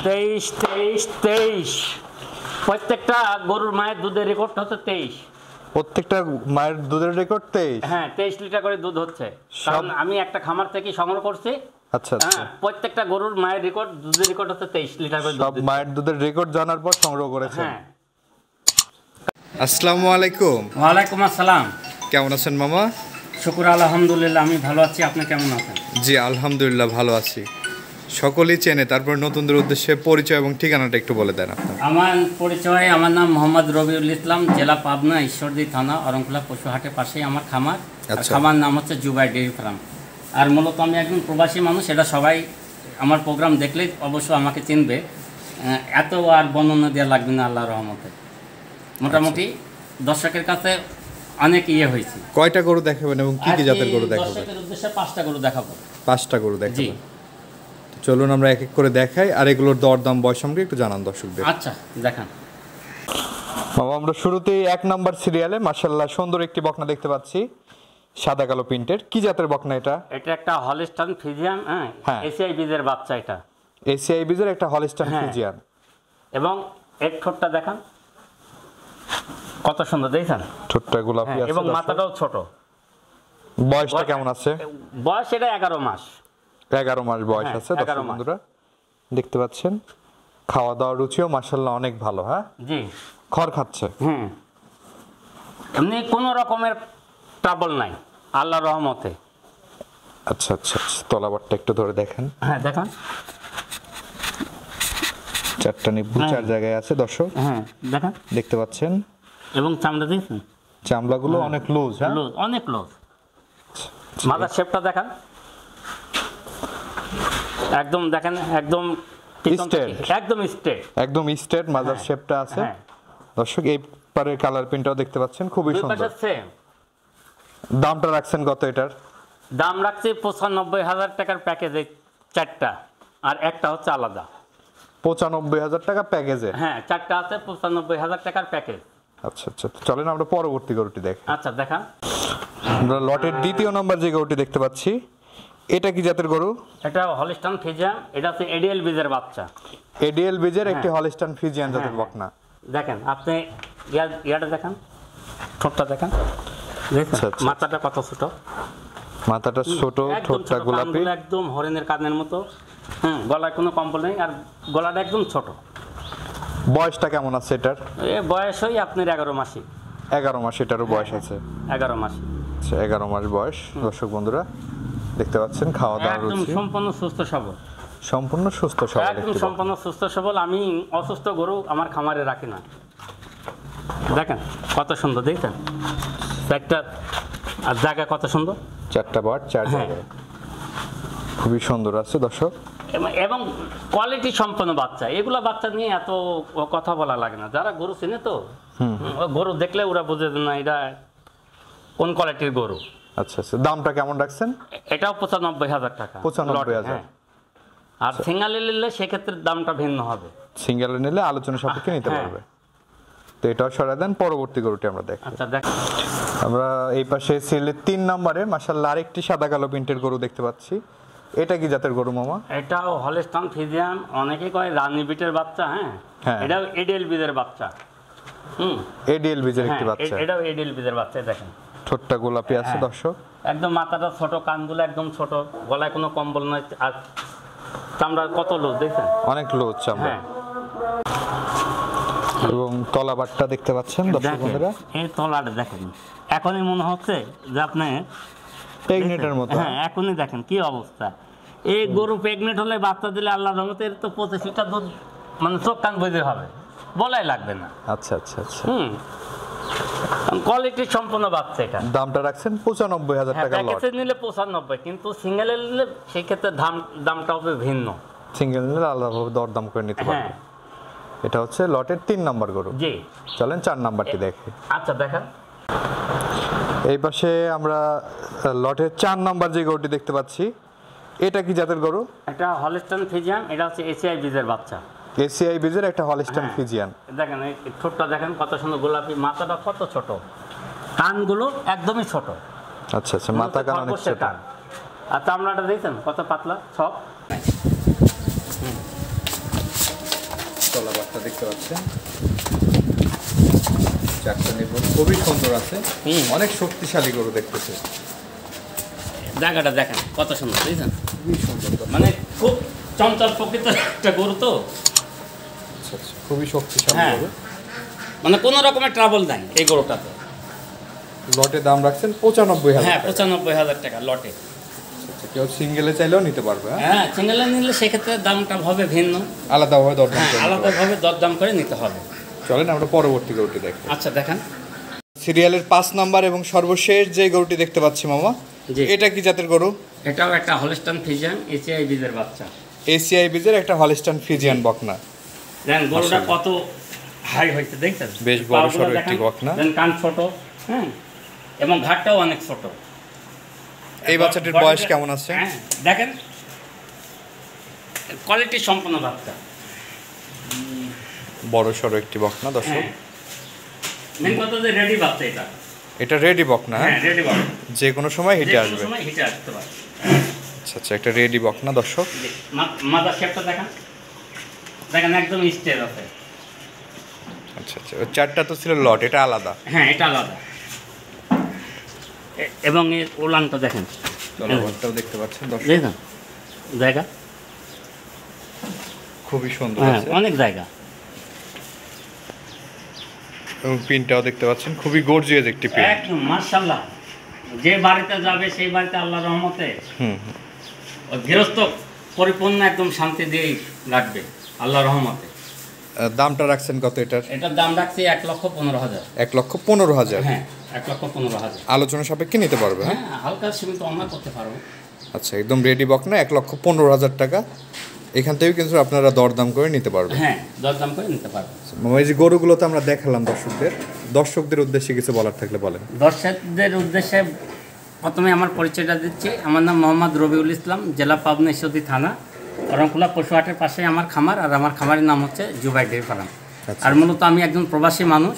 23 23 23 প্রত্যেকটা গরুর মায়ের দুধের রেকর্ড হচ্ছে 23। প্রত্যেকটা মায়ের দুধের রেকর্ড 23? হ্যাঁ 23 লিটার করে দুধ হচ্ছে, কারণ আমি একটা খামার থেকে সংগ্রহ করছি। আচ্ছা আচ্ছা, প্রত্যেকটা গরুর মায়ের রেকর্ড দুধের রেকর্ড হচ্ছে 23 লিটার করে দুধ। সব মায়ের দুধের রেকর্ড জানার পর সংগ্রহ করেছেন? হ্যাঁ। আসসালামু আলাইকুম। ওয়ালাইকুম আসসালাম। কেমন আছেন মামা? শুকর আলহামদুলিল্লাহ, আমি ভালো আছি, আপনি কেমন আছেন? জি আলহামদুলিল্লাহ ভালো আছি। সকলেই চেনে, তারপর নতুনদের উদ্দেশ্যে পরিচয় এবং ঠিকানাটা একটু বলে দেন আপনার। আমার পরিচয়, আমার নাম মোহাম্মদ রবিউল ইসলাম, জেলা পাবনা, ঈশ্বরদী থানা, অরংখোলা পশুহাটের পাশেই আমার খামার। খামার নাম হচ্ছে জুবাই ডেইরি ফার্ম। আর মূলত আমি একজন প্রবাসী মানুষ, এটা সবাই আমার প্রোগ্রাম দেখলে অবশ্য আমাকে চিনবে, এত আর বর্ণনা দেওয়া লাগবে না আল্লাহর রহমতে। মোটামুটি দর্শকের কাছে অনেক হয়েছে। কয়টা গরু দেখাবেন এবং কি কি জাতের গরু দেখাবেন? দর্শকের উদ্দেশ্যে 5টা গরু দেখাবো। 5টা গরু দেখাবেন? চলুন আমরা এক এক করে দেখাই, আর এগুলোর দরদাম বয়স সম্পর্কে একটু জানান দর্শকদের। আচ্ছা দেখান বাবা। আমরা শুরুতেই 1 নাম্বার সিরিয়ালে মাশাআল্লাহ সুন্দর একটি বকনা দেখতে পাচ্ছি, সাদা কালো প্রিন্টের। কি জাতের বকনা এটা? এটা একটা হলস্টাইন ফ্রিজিয়ান, এসিআই বীজের বাচ্চা। এটা এসিআই বীজের একটা হলস্টাইন ফ্রিজিয়ান। এবং এর ঠোঁটটা দেখান কত সুন্দর, দেখছেন? ঠোঁটটা গোলাপি আছে এবং মাথাটাও ছোট। বয়সটা কেমন আছে? বয়স এটা 11 মাস। 11 মাস বয়স আছে দর্শক বন্ধুরা, দেখতে পাচ্ছেন। খাওয়া দাওয়ার রুচিও মাশাআল্লাহ অনেক ভালো। হ্যাঁ জি, খড় খাচ্ছে। এমনি কোনো রকমের ট্রাবল নাই আল্লাহর রহমতে। আচ্ছা আচ্ছা আচ্ছা, তলাবারটা একটু ধরে দেখেন। হ্যাঁ দেখান। 4টা নিব্বু 4 জায়গায় আছে দর্শক। হ্যাঁ দেখান, দেখতে পাচ্ছেন। এবং চামড়া দেখছেন? চামড়াগুলো অনেক লুজ। হ্যাঁ লুজ, অনেক লুজ। মাথার শেপটা দেখান, একদম দেখেন, একদম স্ট্রেট, একদম স্ট্রেট মাদার শেপটা আছে দর্শক। এই পারের কালার প্রিন্টটাও দেখতে পাচ্ছেন, খুবই সুন্দর। দামটা রাখছেন কত এটার? দাম রাখছি 95,000 টাকার প্যাকেজে 4টা, আর একটা হচ্ছে আলাদা। 95,000 টাকা প্যাকেজে? হ্যাঁ 4টা আছে 95,000 টাকার প্যাকেজ। আচ্ছা আচ্ছা, চলেন আমরা পরবর্তী গরুটি দেখি। আচ্ছা দেখান। আমরা লটের দ্বিতীয় নম্বর যে গরুটি দেখতে পাচ্ছি, এটা কি জাতের গরু? এটা হলস্টাইন ফ্রিজিয়ান, এটা হচ্ছে এডিএল বীজের বাচ্চা। এডিএল বীজের একটি হলস্টাইন ফ্রিজিয়ান জাতের বকনা। দেখেন আপনি ইয়াটা দেখেন, ঠোঁটটা দেখেন, মাথাটা কত ছোট। মাথাটা ছোট, ঠোঁটটা গোলাপি, একদম হরিণের কানের মতো। গলায় কোনো কম্বল নেই, আর গলাটা একদম ছোট। বয়সটা কেমন আছে এটার? বয়স ওই আপনার 11 মাসই। 11 মাস এটারও বয়স আছে? 11 মাস। আচ্ছা 11 মাস বয়স দর্শক বন্ধুরা, দেখতে পাচ্ছেন। খাওয়া দাওয়া একদম সম্পূর্ণ সুস্থ সবল। সম্পূর্ণ সুস্থ সবল, একদম সম্পূর্ণ সুস্থ সবল। আমি অসুস্থ গরু আমার খামারে রাখি না। দেখেন কত সুন্দর, দেখছেন? একটা আর জায়গা কত সুন্দর, 4টা বাট 4 জায়গায়, খুবই সুন্দর আছে দর্শক। এবং কোয়ালিটি সম্পন্ন বাচ্চা। এগুলা বাচ্চা নিয়ে এত কথা বলা লাগে না, যারা গরু চেনে তো গরু দেখলে ওরা বুঝে না এটা কোন কোয়ালিটির গরু। আচ্ছা আচ্ছা, দামটা কেমন রাখছেন? এটাও 95,000 টাকা। 95,000। আর সিঙ্গেলে নিলে সেক্ষেত্রে দামটা ভিন্ন হবে। সিঙ্গেলে নিলে আলোচনা সাপেক্ষে নিতে পারবে। তো এটাও সরাই দেন, পরবর্তী গরুটি আমরা দেখি। আচ্ছা দেখ, আমরা এই পাশে সিলের 3 নম্বরে মাশাআল্লাহ আরেকটি সাদা কালো প্রিন্টের গরু দেখতে পাচ্ছি। এটা কি জাতের গরু মামা? এটাও হলস্টাইন ফ্রিজিয়ান, অনেকে কয় রানী বিটের বাচ্চা। হ্যাঁ এটাও এডিএল বীজের বাচ্চা। এডিএল বীজের একটি বাচ্চা। এটাও এডিএল বীজের বাচ্চা। দেখেন ঠোঁটটা গোলাপি আছে দর্শক, একদম মাথাটা ছোট, কানগুলো একদম ছোট, গলায় কোনো কম্বল নাই, আর চামড়া কত লুজ, দেখছেন? অনেক লুজ চামড়া। এবং তলাবারটা দেখতে পাচ্ছেন দর্শক বন্ধুরা। এই তলাটা দেখেন, এখনই মনে হচ্ছে যে আপনি প্রেগনেন্টের মতো। হ্যাঁ এখনই দেখেন কি অবস্থা। এই গরু প্রেগনেন্ট হলে বাচ্চা দিলে আল্লাহর রহমতে এর তো 25 লিটার দুধ, মানে চোখ কান বুঝে হবে, বলাই লাগবে না। আচ্ছা আচ্ছা আচ্ছা, কোয়ালিটি সম্পন্ন বাচ্চা। এটা দামটা রাখছেন 95,000 টাকা লট। প্যাকেজে নিলে 95, কিন্তু সিঙ্গেলে নিলে সেই ক্ষেত্রে দামটা হবে ভিন্ন। সিঙ্গেল নিলে আলাদাভাবে দরদাম করে নিতে পারবেন। এটা হচ্ছে লটের 3 নম্বর গরু। জি চলেন 4 নাম্বারটি দেখি। আচ্ছা দেখান। এই পাশে আমরা লটের 4 নম্বর যে গরুটি দেখতে পাচ্ছি, এটা কি জাতের গরু? এটা হলস্টাইন ফ্রিজিয়ান, এটা হচ্ছে এসিআই বীজের বাচ্চা। এসিআই বীজের একটা হলস্টাইন ফ্রিজিয়ান। দেখেন এই ঠোঁটটা দেখেন কত সুন্দর গোলাপি, মাথাটা কত ছোট, কানগুলো একদমই ছোট। আচ্ছা আচ্ছা, মাথা কান অনেক ছোট। আর চামড়াটা দেখছেন কত পাতলা সব। চারটা দেখতে পাচ্ছেন, চারটা নিপুণ খুবই সুন্দর আছে, অনেক শক্তিশালী গরু দেখতেছে। জায়গাটা দেখেন কত সুন্দর, বুঝছেন? খুবই সুন্দর, মানে খুব চঞ্চল প্রকৃতির একটা গরু তো। আচ্ছা আচ্ছা, খুবই শক্তিশালী হ্যাঁ, গরু। মানে কোনো রকমের ট্রাবল নাই এই গরুটাতে। লটে দাম রাখছেন 95,000। হ্যাঁ, 95,000 টাকা লটে। আচ্ছা, কেউ সিঙ্গেলে চাইলেও নিতে পারবে। হ্যাঁ, সিঙ্গেলে নিলে সেক্ষেত্রে দামটা হবে ভিন্ন, আলাদাভাবে দরদাম হ্যাঁ, করে নিতে হবে। আলাদাভাবে দরদাম করে নিতে হবে। চলেন আমরা পরবর্তী গরুটি দেখি। আচ্ছা দেখেন, সিরিয়ালের 5 নাম্বার এবং সর্বশেষ যে গরুটি দেখতে পাচ্ছি মামা, জি। এটা কি জাতের গরু? এটাও একটা হলস্টাইন ফ্রিজিয়ান এসিআই বীজের বাচ্চা। এসিআই বীজের একটা হলস্টাইন ফ্রিজিয়ান বকনা। দেখেন গরুটা কত হাই হয়েছে, দেখছেন? বেশ বড় সড়ো একটি বকনা। দেন কান ছোট, হ্যাঁ, এবং ঘাটটাও অনেক ছোট। এই বাচ্চাটির বয়স কেমন আছে? হ্যাঁ, দেখেন কোয়ালিটি সম্পন্ন বাচ্চা, বড় সড়ো একটি বকনা দর্শক। মেন কথা যে রেডি বাচ্চা এটা। এটা রেডি বকনা, হ্যাঁ, রেডি বাচ্চা, যে কোনো সময় হিটে যে কোনো আসবে। সময় হিটে আসতে পারে। আচ্ছা আচ্ছা, একটা রেডি বকনা দর্শক। মাদার শেপটা দেখেন, দেখেন একদম স্টেজ আছে। আচ্ছা আচ্ছা, ওই চারটা তো ছিল লট, এটা আলাদা। হ্যাঁ, এটা আলাদা। এবং এর ওলানটা দেখেন, তলাবারটাও দেখতে পাচ্ছেন দর্শক, দেখেন জায়গা, খুবই সুন্দর হ্যাঁ, আছে। অনেক জায়গা। এবং পিনটাও দেখতে পাচ্ছেন, খুবই গর্জিয়াস একটি পিন। একদম মাশাআল্লাহ, যে বাড়িতে যাবে সেই বাড়িতে আল্লাহর রহমতে ওই গৃহস্থ পরিপূর্ণ একদম শান্তি দিয়েই রাখবে আল্লাহর রহমতে। দামটা রাখছেন কত এটার? এটার দাম রাখছি 1,15,000। 1,15,000। হ্যাঁ, 1,15,000। আলোচনা সাপেক্ষে নিতে পারবে। হ্যাঁ, হালকা সীমিত আমরা করতে পারবো। আচ্ছা, একদম রেডি বকনা, 1,15,000 টাকা। এখান থেকে কিন্তু আপনারা দরদাম করে নিতে পারবেন। হ্যাঁ, দরদাম করে নিতে পারবো। এই যে গরুগুলো তো আমরা দেখালাম দর্শকদের উদ্দেশ্যে কিছু বলার থাকলে বলেন। দর্শকদের উদ্দেশ্যে প্রথমে আমার পরিচয়টা দিচ্ছি। আমার নাম মোহাম্মদ রবিউল ইসলাম, জেলা পাবনা ঈশ্বরদী থানা, অরণকুলা পশুহাটের পাশে আমার খামার। আর আমার খামারের নাম হচ্ছে জুবাই ডেইরি ফার্ম। আর মূলত আমি একজন প্রবাসী মানুষ,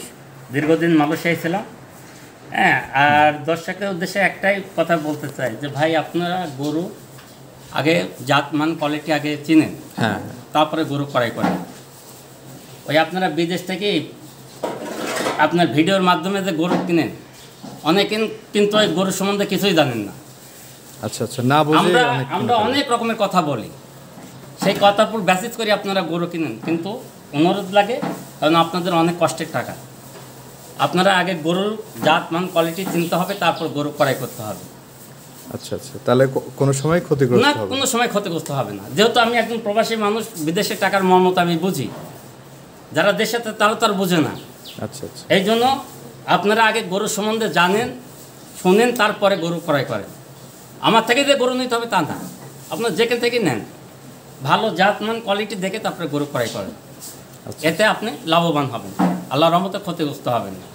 দীর্ঘদিন মালয়েশিয়ায় ছিলাম। হ্যাঁ, আর দর্শকের উদ্দেশ্যে একটাই কথা বলতে চাই যে ভাই, আপনারা গরু আগে জাতমান কোয়ালিটি আগে চিনেন, হ্যাঁ, তারপরে গরু ক্রয় করেন। ওই আপনারা বিদেশ থেকে আপনার ভিডিওর মাধ্যমে যে গরু কিনেন, অনেকে কিন্তু ওই গরু সম্বন্ধে কিছুই জানেন না। আচ্ছা আচ্ছা, না বুঝে আমরা অনেক রকমের কথা বলি, সেই কথার উপর বেসিস করে আপনারা গরু কিনেন। কিন্তু অনুরোধ লাগে, কারণ আপনাদের অনেক কষ্টের টাকা। আপনারা আগে গরুর জাত মান কোয়ালিটি চিনতে হবে, তারপর গরু ক্রয় করতে হবে। আচ্ছা আচ্ছা, তাহলে কোনো সময় ক্ষতিগ্রস্ত না, হবে কোনো সময় ক্ষতিগ্রস্ত হবে না। যেহেতু আমি একজন প্রবাসী মানুষ, বিদেশের টাকার মর্মতা আমি বুঝি, যারা দেশে তারা তো আর বোঝে না। আচ্ছা আচ্ছা, এই জন্য আপনারা আগে গরু সম্বন্ধে জানেন, শোনেন, তারপরে গরু ক্রয় করেন। আমার থেকে যে গরু নিতে হবে তা না, আপনার যেখান থেকে নেন ভালো জাতমান কোয়ালিটি দেখে তারপরে গরু ক্রয় করেন। এতে আপনি লাভবান হবেন, আল্লাহর রহমতে ক্ষতিগ্রস্ত হবেন না।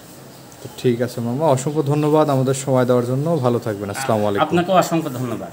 ঠিক আছে মামা, অসংখ্য ধন্যবাদ আমাদের সময় দেওয়ার জন্য। ভালো থাকবেন। আসসালামু আলাইকুম। আপনাকেও অসংখ্য ধন্যবাদ।